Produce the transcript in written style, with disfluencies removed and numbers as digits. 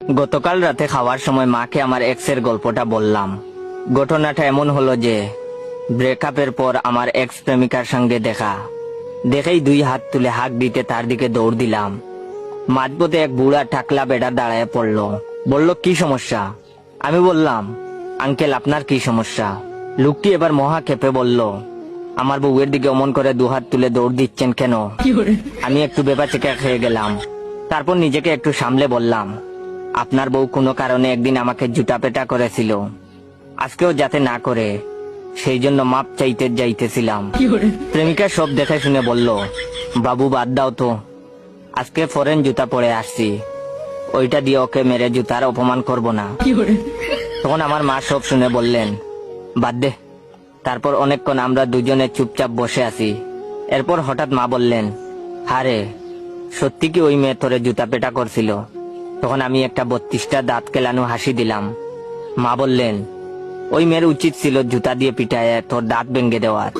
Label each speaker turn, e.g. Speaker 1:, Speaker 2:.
Speaker 1: গতকাল রাতে খাওয়ার সময় মাকে আমার এক্সের গল্পটা বললাম। ঘটনাটা এমন হলো যে ব্রেকআপের পর আমার এক্স প্রেমিকার সঙ্গে দেখা। দেখেই 2 হাত তুলে হাঁক দিতে তার দিকে দৌড় দিলাম। মাঝপথে এক বুড়া টাকলা বেটা দাঁড়ায় পড়লো, বলল কি সমস্যা? আমি বললাম, আঙ্কেল আপনার কি সমস্যা? লোকটি এবার মহা ক্ষেপে বলল, আমার বউয়ের দিকে অমন করে 2 হাত তুলে দৌড় দিচ্ছেন কেন? আমি একটু বেবাচেকা খেয়ে গেলাম। তারপর নিজেকে একটু সামলে বললাম, আপনার বউ কোনো কারণে একদিন আমাকে জুতা পেটা করেছিল, আজকেও যাতে না করে, সেই জন্য মাপ চাইতে যাইতেছিলাম। প্রেমিকা সব দেখে শুনে বলল, বাবু বাদ দাও তো, আজকে ফরেন জুতা পরে আসছি, ওইটা দিয়ে ওকে মেরে জুতার অপমান করব না। তখন আমার মা সব শুনে বললেন, বাদ দে। তারপর অনেকক্ষণ আমরা দুজনে চুপচাপ বসে আছি। এরপর হঠাৎ মা বললেন, হারে সত্যি কি ওই মেয়ে তোরে জুতা পেটা করছিল? তখন আমি একটা 32টা দাঁত কেলানো হাসি দিলাম। মা বললেন, ওই মেয়ের উচিত ছিল জুতা দিয়ে পিটায় তোর দাঁত ভেঙে দেওয়ার।